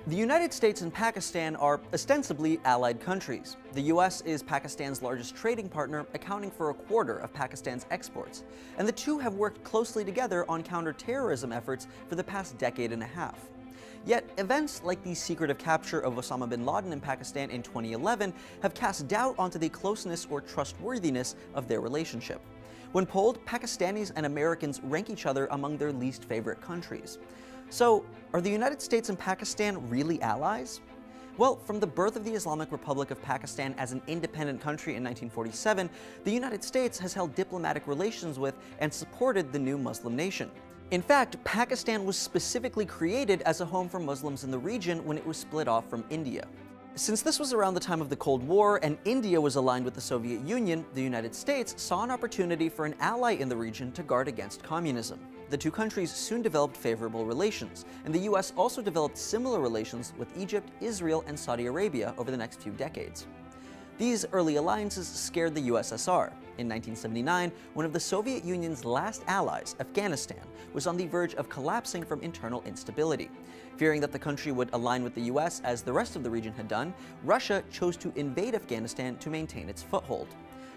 The United States and Pakistan are ostensibly allied countries. The US is Pakistan's largest trading partner, accounting for a quarter of Pakistan's exports, and the two have worked closely together on counterterrorism efforts for the past decade and a half. Yet, events like the secretive capture of Osama bin Laden in Pakistan in 2011 have cast doubt onto the closeness or trustworthiness of their relationship. When polled, Pakistanis and Americans rank each other among their least favorite countries. So, are the United States and Pakistan really allies? Well, from the birth of the Islamic Republic of Pakistan as an independent country in 1947, the United States has held diplomatic relations with and supported the new Muslim nation. In fact, Pakistan was specifically created as a home for Muslims in the region when it was split off from India. Since this was around the time of the Cold War and India was aligned with the Soviet Union, the United States saw an opportunity for an ally in the region to guard against communism. The two countries soon developed favorable relations, and the US also developed similar relations with Egypt, Israel, and Saudi Arabia over the next few decades. These early alliances scared the USSR. In 1979, one of the Soviet Union's last allies, Afghanistan, was on the verge of collapsing from internal instability. Fearing that the country would align with the US as the rest of the region had done, Russia chose to invade Afghanistan to maintain its foothold.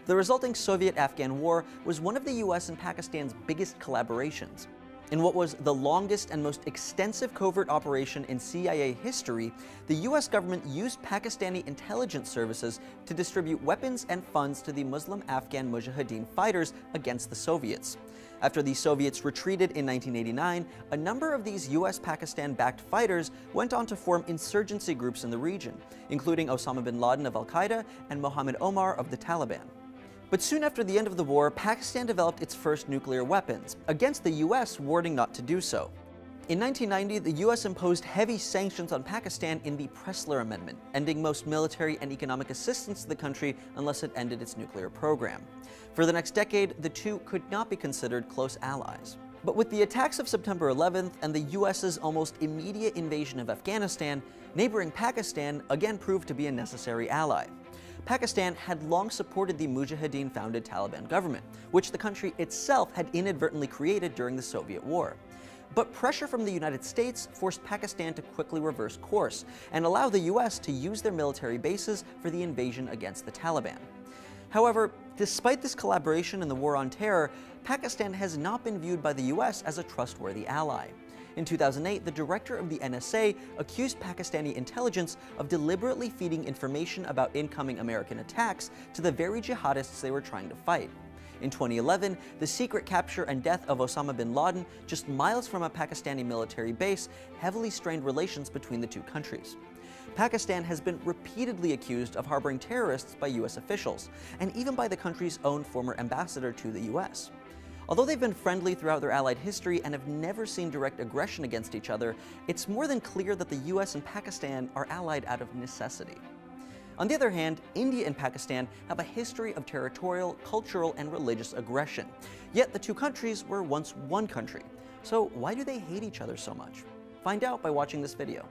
The resulting Soviet-Afghan War was one of the US and Pakistan's biggest collaborations. In what was the longest and most extensive covert operation in CIA history, the US government used Pakistani intelligence services to distribute weapons and funds to the Muslim Afghan Mujahideen fighters against the Soviets. After the Soviets retreated in 1989, a number of these US-Pakistan-backed fighters went on to form insurgency groups in the region, including Osama bin Laden of al-qaeda and Mohammed Omar of the Taliban. But soon after the end of the war, Pakistan developed its first nuclear weapons, against the US warning not to do so. In 1990, the US imposed heavy sanctions on Pakistan in the Pressler Amendment, ending most military and economic assistance to the country unless it ended its nuclear program. For the next decade, the two could not be considered close allies. But with the attacks of September 11th and the US's almost immediate invasion of Afghanistan, neighboring Pakistan again proved to be a necessary ally. Pakistan had long supported the Mujahideen-founded Taliban government, which the country itself had inadvertently created during the Soviet War. But pressure from the United States forced Pakistan to quickly reverse course and allow the US to use their military bases for the invasion against the Taliban. However, despite this collaboration in the war on terror, Pakistan has not been viewed by the US as a trustworthy ally. In 2008, the director of the NSA accused Pakistani intelligence of deliberately feeding information about incoming American attacks to the very jihadists they were trying to fight. In 2011, the secret capture and death of Osama bin Laden, just miles from a Pakistani military base, heavily strained relations between the two countries. Pakistan has been repeatedly accused of harboring terrorists by US officials, and even by the country's own former ambassador to the US. Although they've been friendly throughout their allied history and have never seen direct aggression against each other, it's more than clear that the US and Pakistan are allied out of necessity. On the other hand, India and Pakistan have a history of territorial, cultural, and religious aggression. Yet the two countries were once one country. So why do they hate each other so much? Find out by watching this video.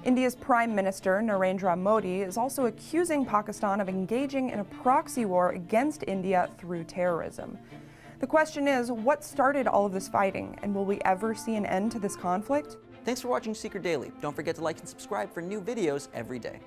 India's Prime Minister Narendra Modi is also accusing Pakistan of engaging in a proxy war against India through terrorism. The question is, what started all of this fighting, and will we ever see an end to this conflict? Thanks for watching Secret Daily. Don't forget to like and subscribe for new videos every day.